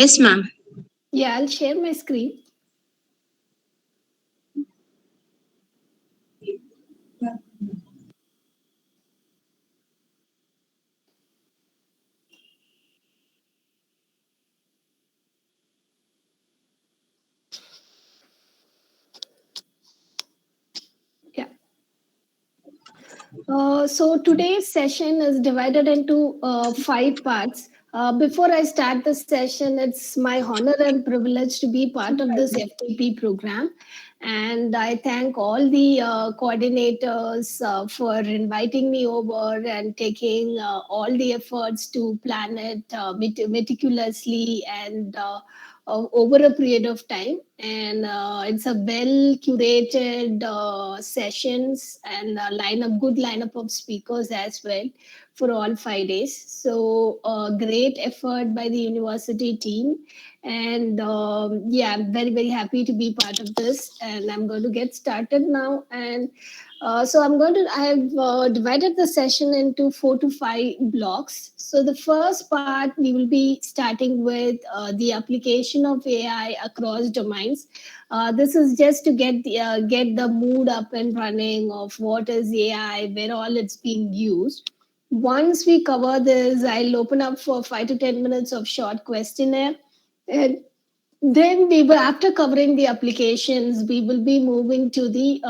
Yes, ma'am. Yeah, I'll share my screen. Yeah. So today's session is divided into 5 parts. Before I start the session, it's my honor and privilege to be part of this FTP program. And I thank all the coordinators for inviting me over and taking all the efforts to plan it meticulously and over a period of time. And it's a well curated sessions and a good lineup of speakers as well for all 5 days. So great effort by the university team. And yeah, I'm very, very happy to be part of this. And I'm going to get started now. And I have divided the session into 4 to 5 blocks. So the first part, we will be starting with the application of AI across domains. This is just to get the mood up and running of what is AI, where all it's being used. Once we cover this, I'll open up for 5 to 10 minutes of short questionnaire, and then we will, after covering the applications, we will be moving to the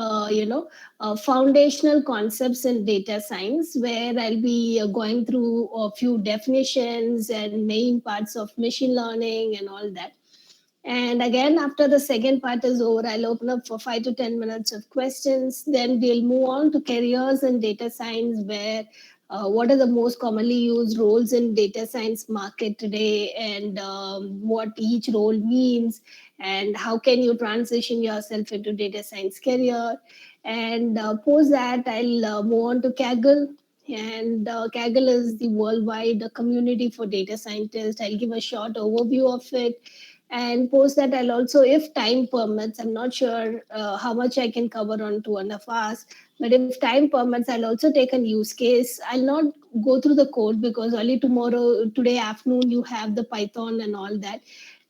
foundational concepts in data science, where I'll be going through a few definitions and main parts of machine learning and all that. And again, after the second part is over, I'll open up for 5 to 10 minutes of questions. Then we'll move on to careers in data science, where what are the most commonly used roles in data science market today, and what each role means, and how can you transition yourself into data science career. And post that, I'll move on to Kaggle. And Kaggle is the worldwide community for data scientists. I'll give a short overview of it, and post that I'll also, if time permits, I'm not sure how much I can cover on 2.5 hours, but if time permits, I'll also take a use case. I'll not go through the code because only today afternoon, you have the Python and all that.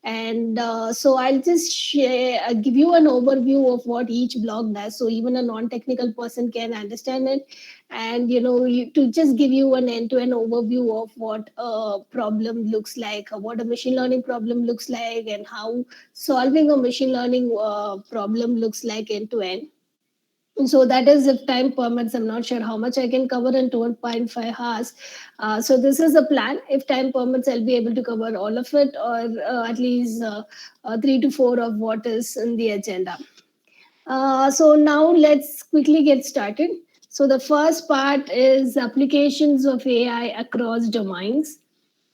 And so I'll just give you an overview of what each block does, so even a non-technical person can understand it. And to just give you an end-to-end overview of what a problem looks like, what a machine learning problem looks like, and how solving a machine learning problem looks like end to end. So that is, if time permits. I'm not sure how much I can cover in 2.5 hours. So this is the plan. If time permits, I'll be able to cover all of it, or at least 3 to 4 of what is in the agenda. So now let's quickly get started. So the first part is applications of AI across domains.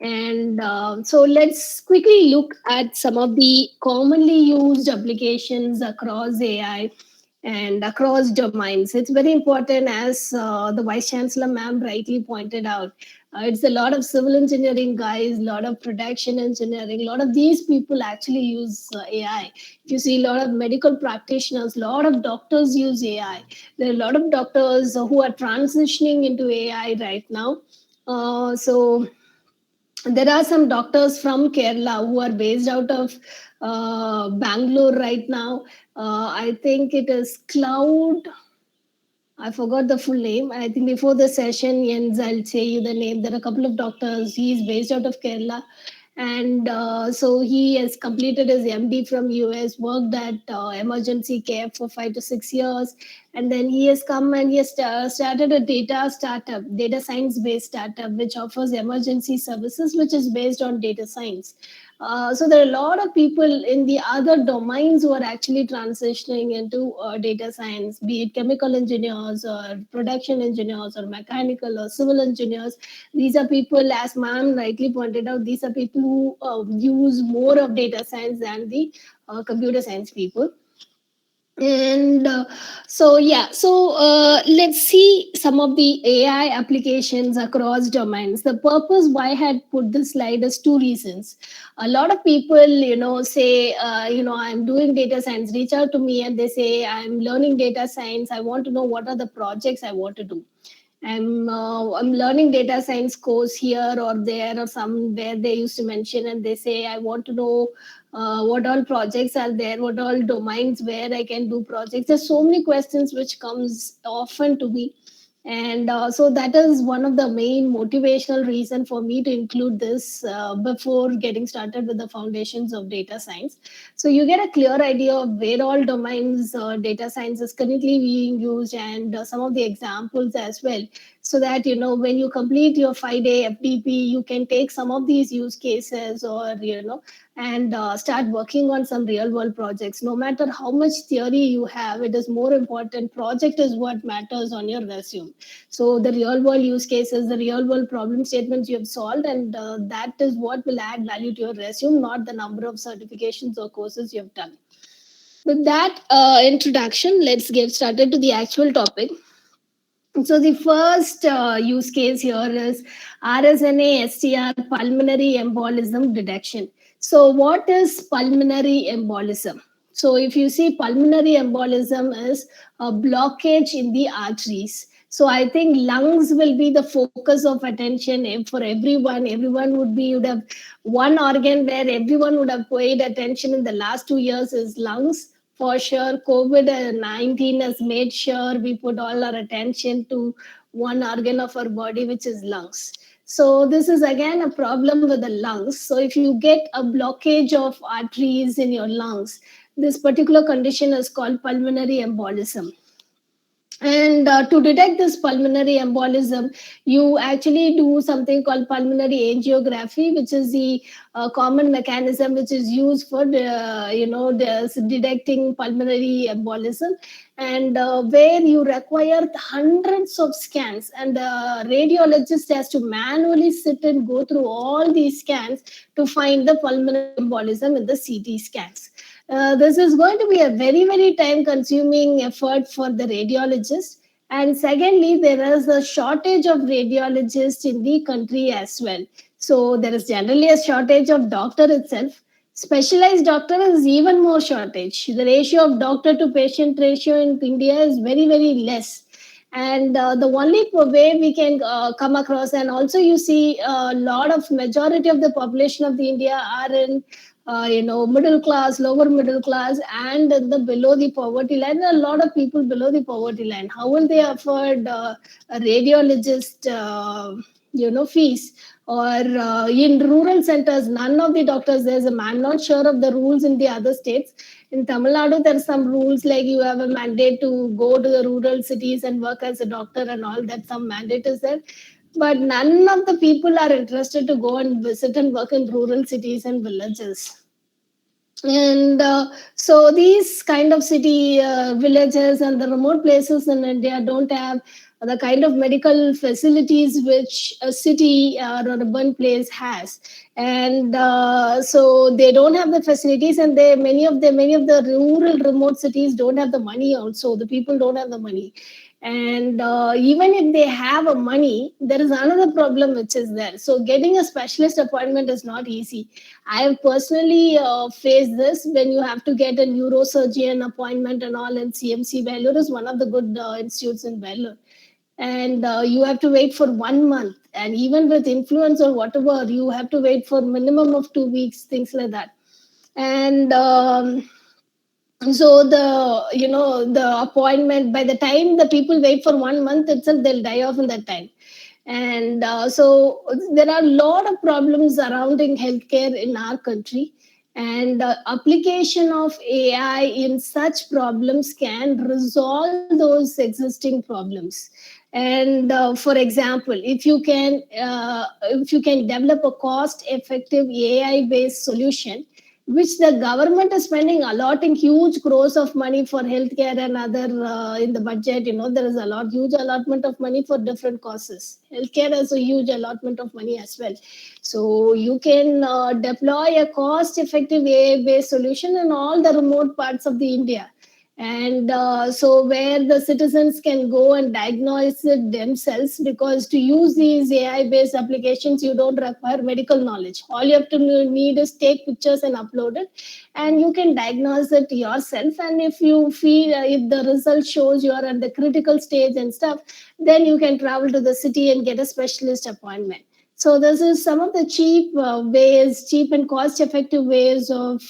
And so let's quickly look at some of the commonly used applications across AI and across domains. It's very important, as the Vice Chancellor ma'am rightly pointed out. It's a lot of civil engineering guys, a lot of production engineering, a lot of these people actually use AI. If you see a lot of medical practitioners, a lot of doctors use AI. There are a lot of doctors who are transitioning into AI right now. So there are some doctors from Kerala who are based out of Bangalore right now. I think it is Cloud. I forgot the full name. I think before the session ends, I'll say you the name. There are a couple of doctors. He's based out of Kerala. And so he has completed his MD from US, worked at emergency care for 5 to 6 years. And then he has come and he has started a data science based startup, which offers emergency services, which is based on data science. So there are a lot of people in the other domains who are actually transitioning into data science, be it chemical engineers or production engineers or mechanical or civil engineers. These are people, as ma'am rightly pointed out, these are people who use more of data science than the computer science people. And let's see some of the AI applications across domains. The purpose why I had put this slide is two reasons. A lot of people, say, I'm doing data science, reach out to me and they say, I'm learning data science, I want to know what are the projects I want to do. I'm learning data science course here or there or somewhere they used to mention, and they say I want to know what all projects are there, what all domains where I can do projects. There's so many questions which comes often to me, and so that is one of the main motivational reason for me to include this before getting started with the foundations of data science. So you get a clear idea of where all domains data science is currently being used, and some of the examples as well, so that when you complete your 5-day FDP, you can take some of these use cases, or and start working on some real world projects. No matter how much theory you have, it is more important, project is what matters on your resume. So the real world use cases, the real world problem statements you have solved, and that is what will add value to your resume, not the number of certifications or courses you have done. With that introduction, let's get started to the actual topic. So the first use case here is RSNA STR, pulmonary embolism detection. So what is pulmonary embolism? So if you see, pulmonary embolism is a blockage in the arteries. So I think lungs will be the focus of attention for everyone. Would have one organ where everyone would have paid attention in the last 2 years is lungs. For sure, COVID-19 has made sure we put all our attention to one organ of our body, which is lungs. So this is again a problem with the lungs. So if you get a blockage of arteries in your lungs, this particular condition is called pulmonary embolism. And to detect this pulmonary embolism, you actually do something called pulmonary angiography, which is the common mechanism which is used for detecting pulmonary embolism, and where you require hundreds of scans, and the radiologist has to manually sit and go through all these scans to find the pulmonary embolism in the CT scans. This is going to be a very, very time consuming effort for the radiologist. And secondly, there is a shortage of radiologists in the country as well. So there is generally a shortage of doctor itself. Specialized doctor is even more shortage. The ratio of doctor to patient ratio in India is very, very less. And the only way we can come across, and also you see a lot of majority of the population of the India are in middle class, lower middle class, and the below the poverty line. A lot of people below the poverty line, how will they afford a radiologist fees? Or in rural centers, none of the doctors, there's a, I'm not sure of the rules in the other states. In Tamil Nadu, there are some rules like you have a mandate to go to the rural cities and work as a doctor and all that. Some mandate is there, but none of the people are interested to go and visit and work in rural cities and villages. And so these kind of city villages and the remote places in India don't have the kind of medical facilities which a city or urban place has. And so they don't have the facilities, and they many of the rural remote cities don't have the money also. The people don't have the money. And even if they have a money, there is another problem which is there. So getting a specialist appointment is not easy. I have personally faced this. When you have to get a neurosurgeon appointment and all in CMC, Vellore is one of the good institutes in Vellore. And you have to wait for 1 month. And even with influence or whatever, you have to wait for minimum of 2 weeks, things like that. And so the appointment, by the time the people wait for 1 month itself, they'll die off in that time. And so there are a lot of problems surrounding healthcare in our country, and application of AI in such problems can resolve those existing problems. And for example, if you can develop a cost effective AI based solution, which the government is spending, allotting huge crores of money for healthcare and other in the budget. There is a huge allotment of money for different causes. Healthcare has a huge allotment of money as well. So you can deploy a cost effective AI based solution in all the remote parts of the India. And so where the citizens can go and diagnose it themselves, because to use these AI based applications you don't require medical knowledge. All you have to need is take pictures and upload it, and you can diagnose it yourself. And if you feel if the result shows you are at the critical stage and stuff, then you can travel to the city and get a specialist appointment. So this is some of the cheap and cost effective ways of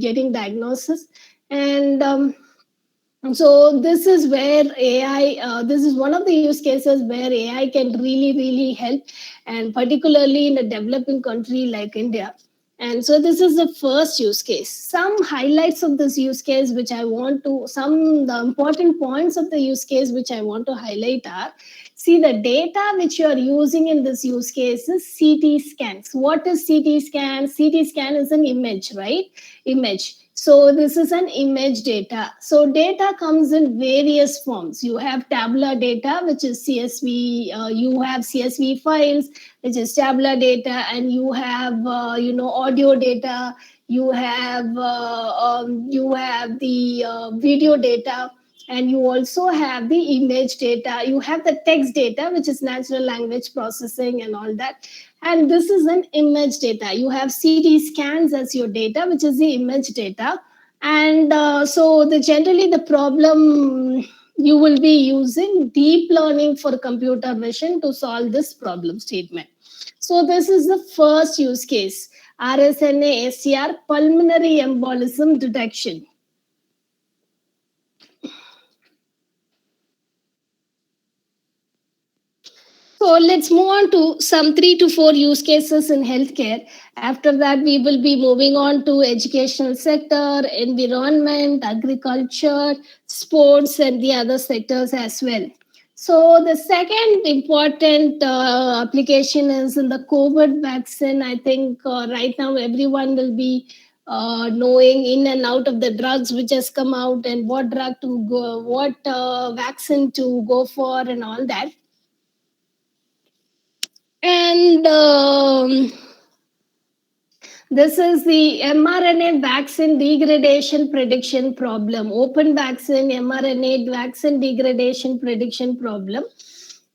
getting diagnosis. And so this is where AI, this is one of the use cases where AI can really help, and particularly in a developing country like India. And so this is the first use case. Some highlights of this use case, which I want to, some the important points of the use case which I want to highlight are, see, the data which you are using in this use case is CT scans. What is CT scan? CT scan is an image, right? Image. So this is an image data. So data comes in various forms. You have tabular data, which is CSV. You have CSV files, which is tabular data, and you have audio data. You have the video data, and you also have the image data. You have the text data, which is natural language processing and all that. And this is an image data. You have CT scans as your data, which is the image data. And so generally the problem, you will be using deep learning for computer vision to solve this problem statement. So this is the first use case, RSNA SCR, pulmonary embolism detection. So let's move on to some 3 to 4 use cases in healthcare. After that, we will be moving on to educational sector, environment, agriculture, sports, and the other sectors as well. So the second important application is in the COVID vaccine. I think right now everyone will be knowing in and out of the drugs which has come out, and what drug to go, what vaccine to go for, and all that. And this is the mRNA vaccine degradation prediction problem, open vaccine mRNA vaccine degradation prediction problem.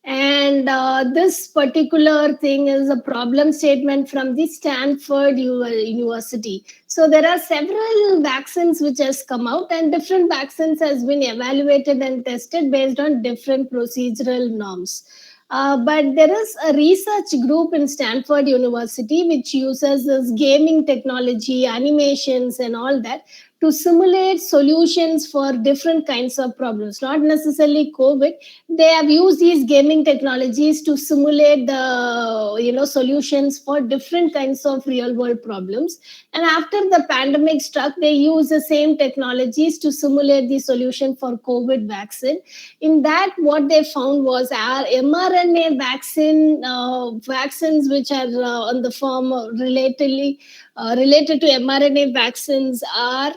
And this particular thing is a problem statement from the Stanford University. So there are several vaccines which has come out, and different vaccines has been evaluated and tested based on different procedural norms. But there is a research group in Stanford University which uses this gaming technology, animations, and all that to simulate solutions for different kinds of problems, not necessarily COVID. They have used these gaming technologies to simulate the solutions for different kinds of real world problems. And after the pandemic struck, they used the same technologies to simulate the solution for COVID vaccine. In that, what they found was our mRNA vaccines which are on the form related to mRNA vaccines are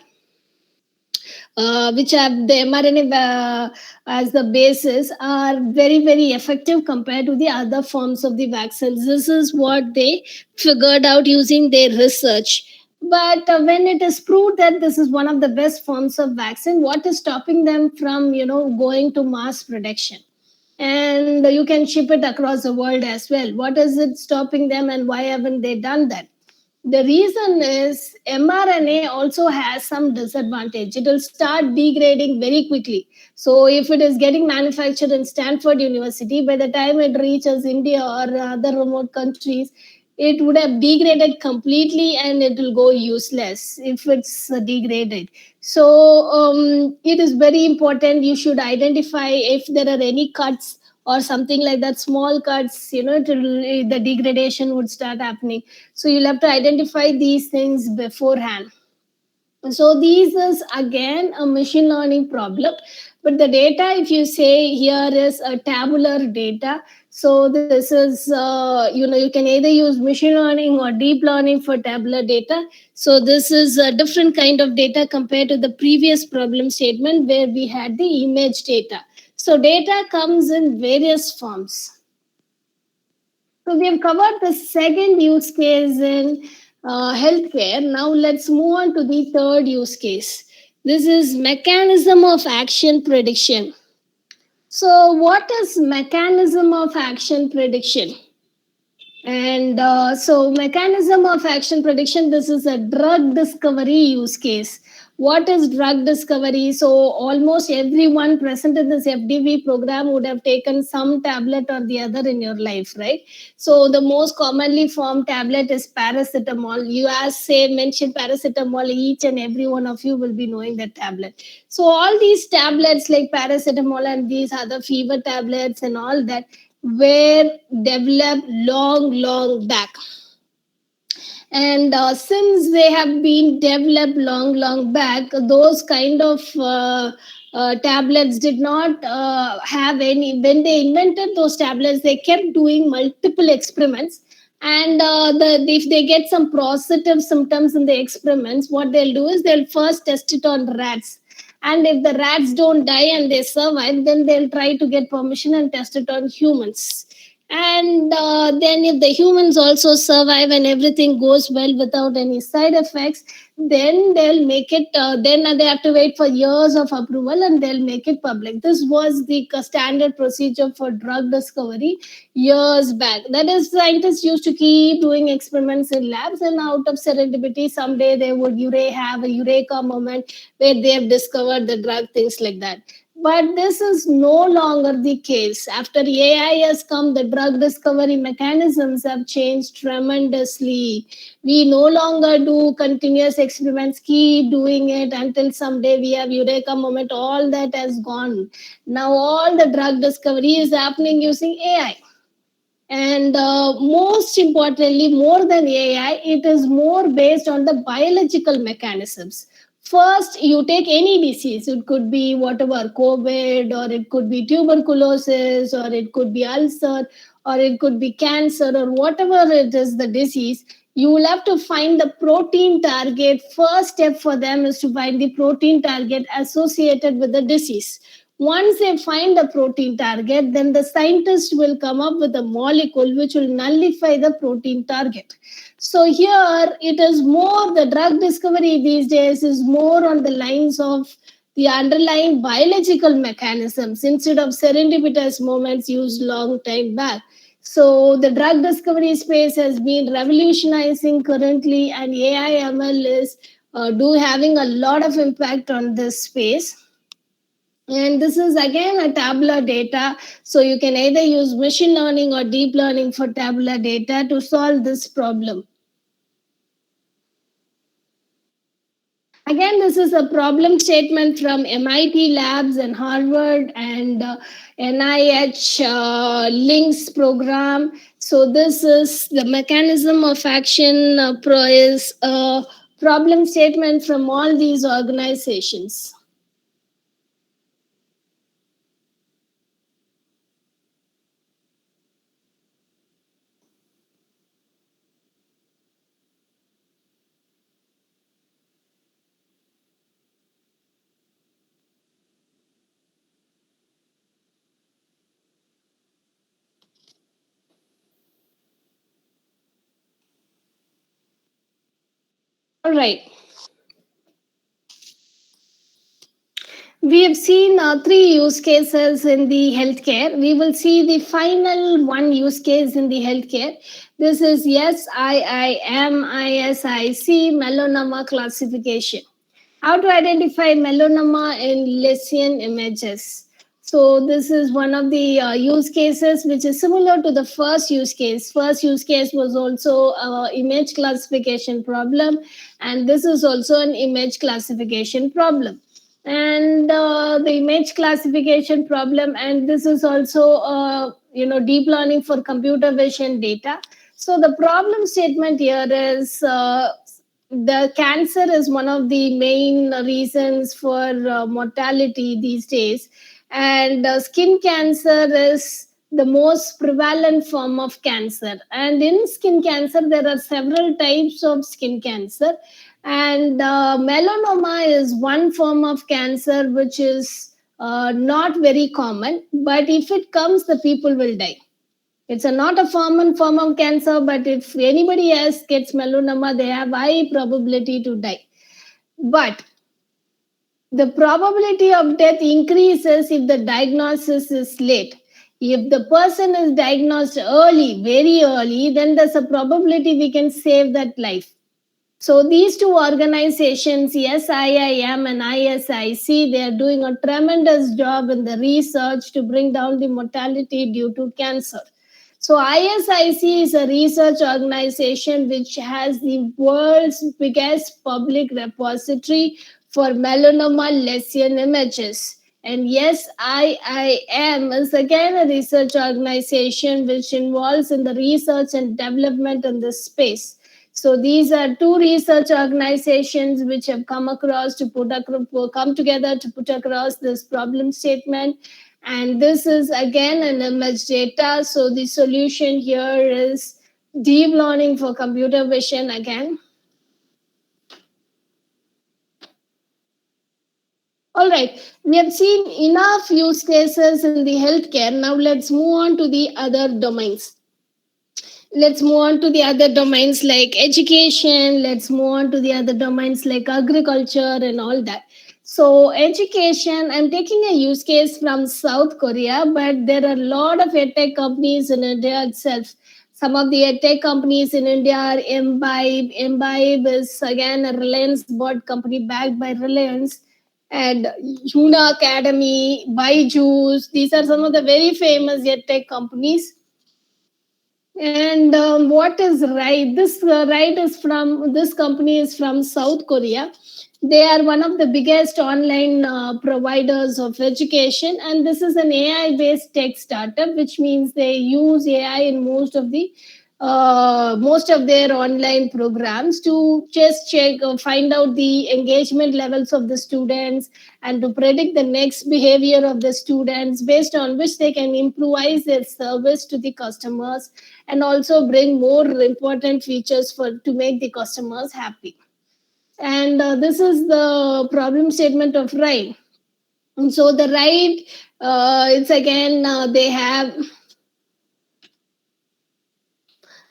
which have the mRNA as the basis, are very effective compared to the other forms of the vaccines. This is what they figured out using their research. But when it is proved that this is one of the best forms of vaccine, what is stopping them from going to mass production? And you can ship it across the world as well. What is it stopping them, and why haven't they done that? The reason is mRNA also has some disadvantage. It will start degrading very quickly. So if it is getting manufactured in Stanford University, by the time it reaches India or other remote countries, it would have degraded completely and it will go useless if it's degraded. So it is very important. You should identify if there are any cuts or something like that, small cuts, the degradation would start happening. So you'll have to identify these things beforehand. So these is again a machine learning problem. But the data, if you say here is a tabular data, so this is you can either use machine learning or deep learning for tabular data. So this is a different kind of data compared to the previous problem statement where we had the image data. So data comes in various forms. So we have covered the second use case in healthcare. Now let's move on to the third use case. This is mechanism of action prediction. So, what is mechanism of action prediction? And mechanism of action prediction, this is a drug discovery use case. What is drug discovery? So, almost everyone present in this FDV program would have taken some tablet or the other in your life, right? So, the most commonly formed tablet is paracetamol. You, as say, mentioned paracetamol, each and every one of you will be knowing that tablet. So, all these tablets like paracetamol and these other fever tablets and all that were developed long back. And since they have been developed long back, those kind of tablets did not have any. When they invented those tablets, they kept doing multiple experiments. And if they get some positive symptoms in the experiments, what they'll do is they'll first test it on rats. And if the rats don't die and they survive, then they'll try to get permission and test it on humans. And then if the humans also survive and everything goes well without any side effects, then they'll make it, then they have to wait for years of approval and they'll make it public. This was the standard procedure for drug discovery years back. That is, scientists used to keep doing experiments in labs, and out of serendipity someday they would have a eureka moment where they have discovered the drug, things like that. But this is no longer the case. After AI has come, the drug discovery mechanisms have changed tremendously. We no longer do continuous experiments, keep doing it until someday we have eureka moment. All that has gone. Now all the drug discovery is happening using AI. And most importantly, more than AI, it is more based on the biological mechanisms. First, you take any disease, it could be whatever, COVID, or it could be tuberculosis, or it could be ulcer, or it could be cancer, or whatever it is the disease. You will have to find the protein target. First step for them is to find the protein target associated with the disease. Once they find the protein target, then the scientist will come up with a molecule which will nullify the protein target. So here it is more, the drug discovery these days is more on the lines of the underlying biological mechanisms instead of serendipitous moments used long time back. So the drug discovery space has been revolutionizing currently, and AI ML is do having a lot of impact on this space. And this is again a tabular data. So you can either use machine learning or deep learning for tabular data to solve this problem. Again, this is a problem statement from MIT labs and Harvard and NIH links program. So this is the mechanism of action is a problem statement from all these organizations. All right. We have seen three use cases in the healthcare. We will see the final one use case in the healthcare. This is SIIMISIC melanoma classification. How to identify melanoma in lesion images. So this is one of the use cases which is similar to the first use case. First use case was also image classification problem, and this is also an image classification problem. And the image classification problem, and this is also deep learning for computer vision data. So the problem statement here is the cancer is one of the main reasons for mortality these days, and skin cancer is the most prevalent form of cancer. And in skin cancer there are several types of skin cancer, and melanoma is one form of cancer which is not very common, but if it comes the people will die. It's not a form of cancer, but if anybody else gets melanoma, they have high probability to die. But The probability of death increases if the diagnosis is late. If the person is diagnosed early, very early, then there's a probability we can save that life. So these two organizations, SIIM and ISIC, they are doing a tremendous job in the research to bring down the mortality due to cancer. So ISIC is a research organization which has the world's biggest public repository for melanoma lesion images. And yes, IIM is again a research organization which involves in the research and development in this space. So these are two research organizations which have come across to come together to put across this problem statement. And this is again an image data. So the solution here is deep learning for computer vision again. All right, we have seen enough use cases in the healthcare. Now let's move on to the other domains. Let's move on to the other domains like education. Let's move on to the other domains like agriculture and all that. So education, I'm taking a use case from South Korea, but there are a lot of edtech companies in India itself. Some of the edtech companies in India are Imbibe. Imbibe is again a Reliance bought company backed by Reliance, and Yuna Academy, Byju's. These are some of the very famous edtech companies. And what is right? This right is from this company is from South Korea. They are one of the biggest online providers of education, and this is an AI-based tech startup, which means they use AI in most of their online programs to just check or find out the engagement levels of the students and to predict the next behavior of the students, based on which they can improvise their service to the customers and also bring more important features for to make the customers happy. And this is the problem statement of RIDE. And so the RIDE, it's again they have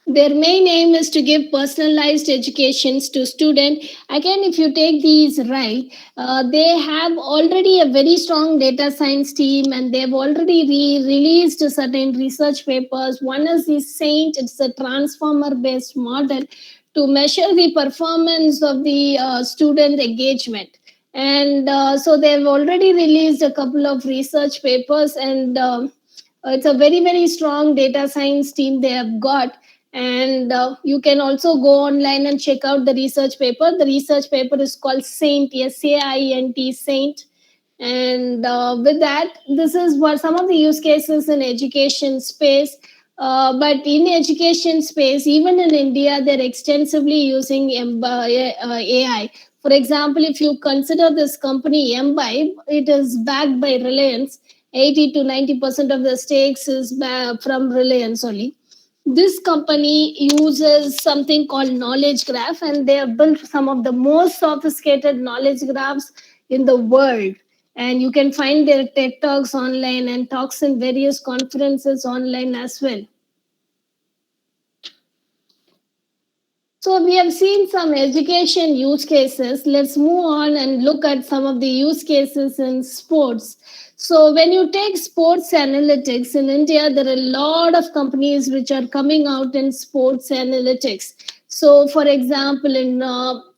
their main aim is to give personalized educations to students. Again, if you take these right, they have already a very strong data science team, and they've already released certain research papers. One is the Saint. It's a transformer based model to measure the performance of the student engagement. And so they've already released a couple of research papers, and it's a very, very strong data science team they have got. And you can also go online and check out the research paper. The research paper is called Saint, SAINT, Saint. And with that, this is what some of the use cases in education space. But in education space, even in India, they're extensively using AI. For example, if you consider this company Imbibe, it is backed by Reliance. 80 to 90% of the stakes is from Reliance only. This company uses something called knowledge graph, and they have built some of the most sophisticated knowledge graphs in the world. And you can find their TED talks online and talks in various conferences online as well. So we have seen some education use cases. Let's move on and look at some of the use cases in sports. So when you take sports analytics in India, there are a lot of companies which are coming out in sports analytics. So, for example, in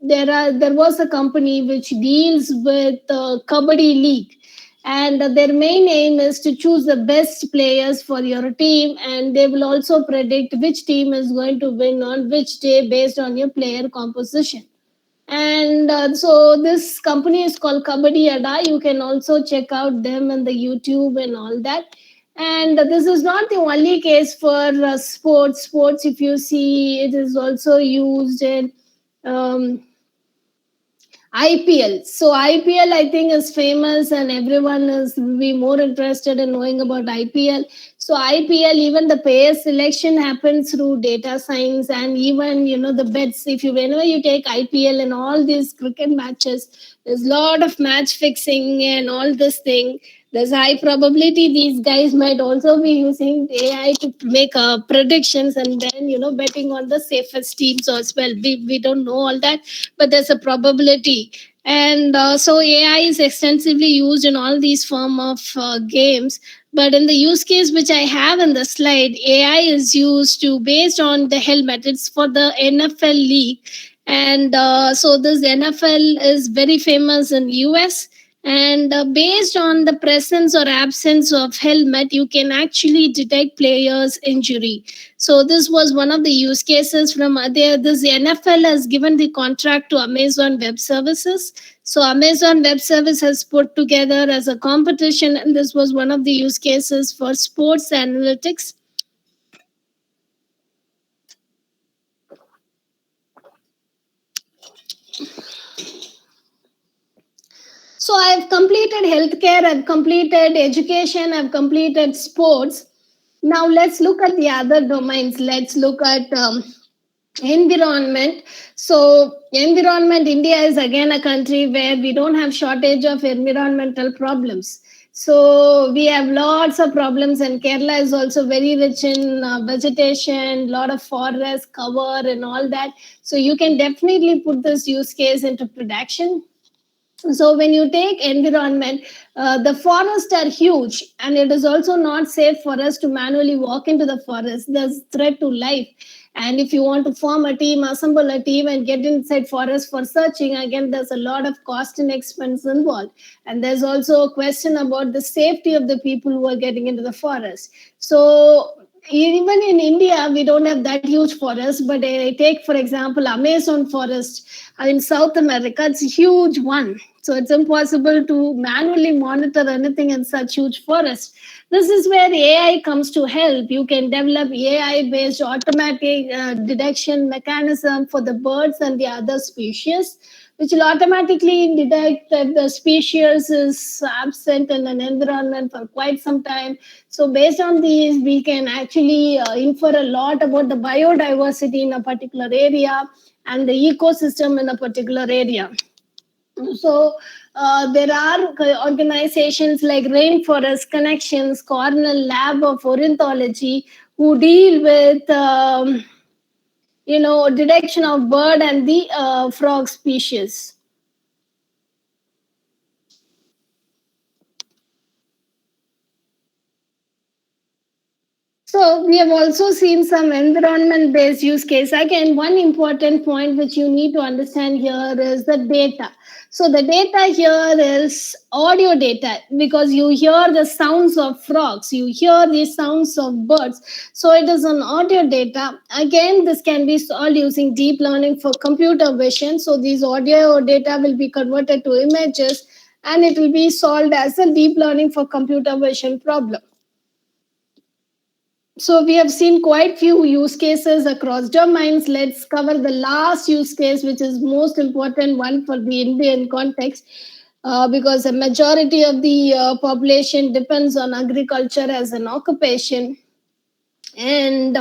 there was a company which deals with Kabaddi League, and their main aim is to choose the best players for your team, and they will also predict which team is going to win on which day based on your player composition. And so this company is called Kabaddi Ada. You can also check out them in the YouTube and all that. And this is not the only case for sports. If you see, it is also used in IPL. So IPL, I think, is famous, and everyone is be more interested in knowing about IPL. So IPL, even the player selection happens through data science, and even the bets. If you whenever you take IPL and all these cricket matches, there's a lot of match fixing and all this thing. there's high probability these guys might also be using AI to make predictions, and then betting on the safest teams as well. We don't know all that, but there's a probability. And so AI is extensively used in all these form of games. But in the use case which I have in the slide, AI is used to based on the helmet. It's for the NFL league, and so this NFL is very famous in US. And based on the presence or absence of helmet, you can actually detect players injury. So this was one of the use cases from there. This NFL has given the contract to Amazon Web Services. So Amazon Web Service has put together as a competition, and this was one of the use cases for sports analytics. So I've completed healthcare, I've completed education, I've completed sports. Now let's look at the other domains. Let's look at environment. So environment, India is again a country where we don't have shortage of environmental problems. So we have lots of problems, and Kerala is also very rich in vegetation, lot of forest cover and all that. So you can definitely put this use case into production. So when you take environment, the forests are huge, and it is also not safe for us to manually walk into the forest. There's threat to life. And if you want to form a team, assemble a team, and get inside forest for searching, again, there's a lot of cost and expense involved. And there's also a question about the safety of the people who are getting into the forest. So even in India, we don't have that huge forest, but take, for example, Amazon forest in South America. It's a huge one. So it's impossible to manually monitor anything in such huge forest. This is where AI comes to help. You can develop AI-based automatic detection mechanism for the birds and the other species, which will automatically detect if the species is absent in an environment for quite some time. So based on these, we can actually infer a lot about the biodiversity in a particular area and the ecosystem in a particular area. So there are organizations like Rainforest Connections, Cornell Lab of Ornithology, who deal with detection of bird and the frog species. So we have also seen some environment-based use case. Again, one important point which you need to understand here is the data. So the data here is audio data, because you hear the sounds of frogs, you hear the sounds of birds. So it is an audio data. Again, this can be solved using deep learning for computer vision. So these audio data will be converted to images, and it will be solved as a deep learning for computer vision problem. So we have seen quite few use cases across domains. Let's cover the last use case, which is most important one for the Indian context, because a majority of the population depends on agriculture as an occupation. And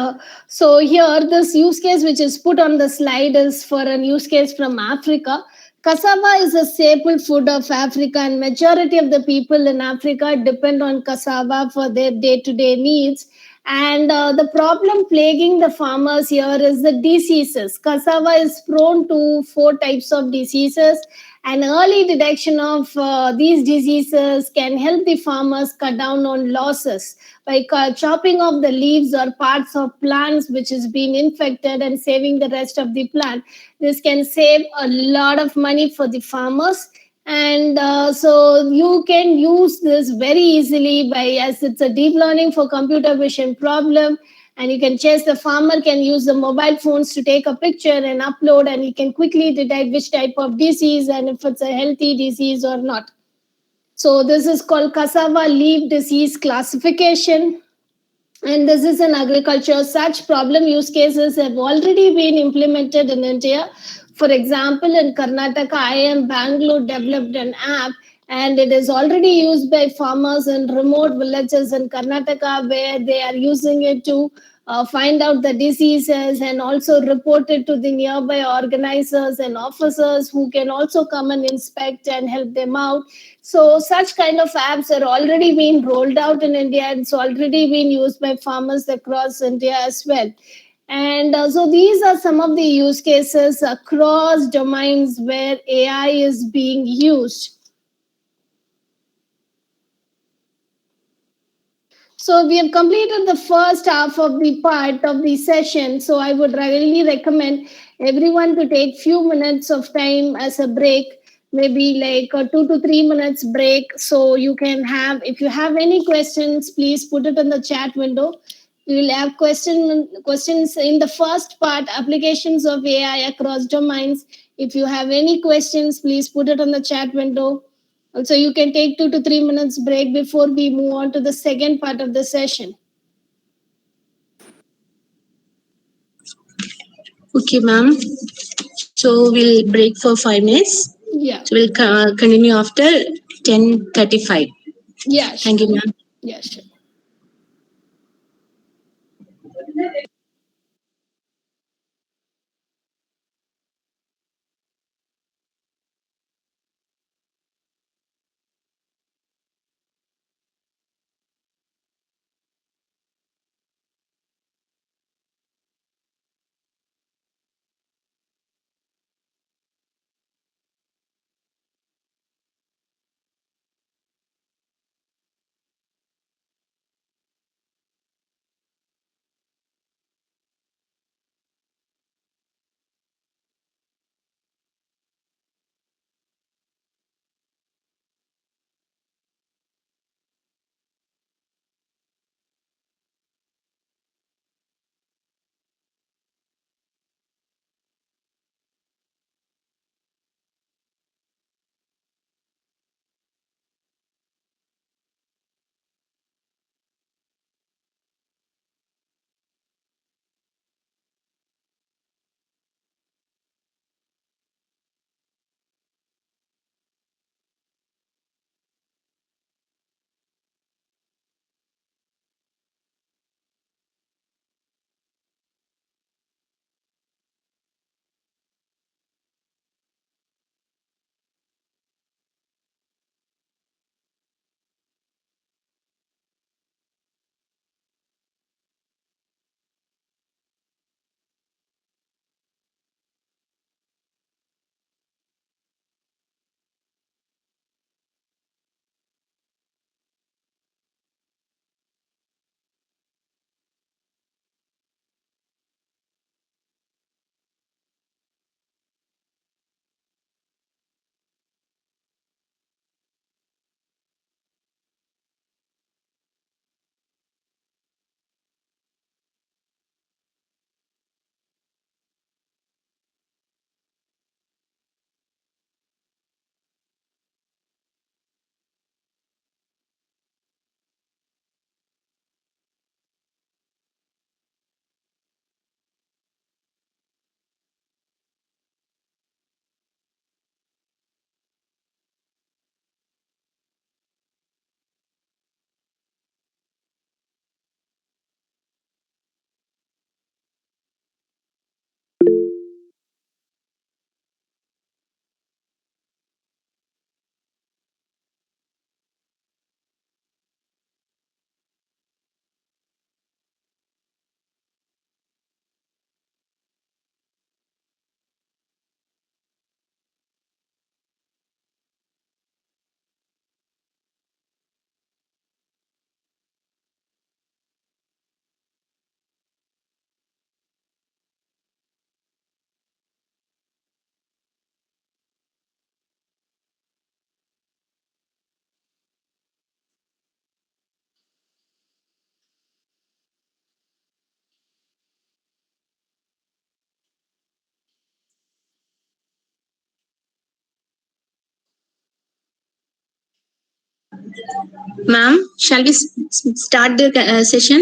so here, this use case which is put on the slide is for a use case from Africa. Cassava is a staple food of Africa, and majority of the people in Africa depend on cassava for their day-to-day needs. And the problem plaguing the farmers here is the diseases. Cassava is prone to 4 types of diseases, and early detection of these diseases can help the farmers cut down on losses by chopping off the leaves or parts of plants which has been infected and saving the rest of the plant. This can save a lot of money for the farmers. And so you can use this very easily by, as it's a deep learning for computer vision problem, and you can chase the farmer can use the mobile phones to take a picture and upload, and you can quickly detect which type of disease and if it's a healthy disease or not. So this is called cassava leaf disease classification. And this is in agriculture. Such problem use cases have already been implemented in India. For example, in Karnataka, IIM Bangalore developed an app, and it is already used by farmers in remote villages in Karnataka, where they are using it to find out the diseases and also report it to the nearby organizers and officers who can also come and inspect and help them out. So such kind of apps are already being rolled out in India. It's already being used by farmers across India as well. And so these are some of the use cases across domains where AI is being used. So we have completed the first half of the part of the session. So I would really recommend everyone to take few minutes of time as a break, maybe like a 2 to 3 minutes break. So you can have, if you have any questions, please put it in the chat window. We will have questions in the first part, applications of AI across domains. If you have any questions, please put it in the chat window. Also, you can take 2 to 3 minutes break before we move on to the second part of the session. Okay, ma'am. So we'll break for 5 minutes. Yeah. So we'll continue after 10:35. Yeah. Sure. Thank you, ma'am. Yeah, sure. Ma'am, shall we start the session?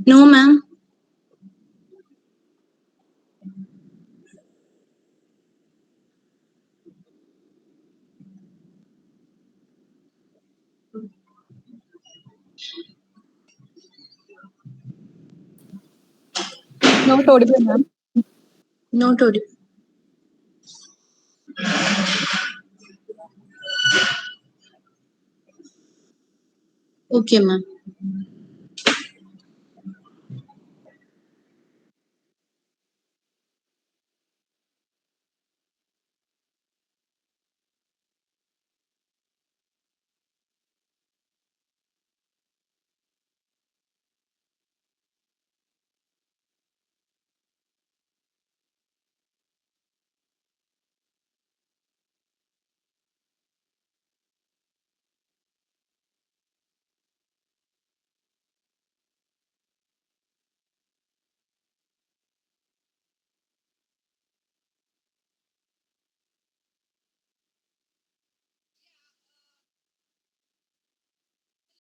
No, ma'am. Not audible, ma'am. Not audible. Okay, ma'am.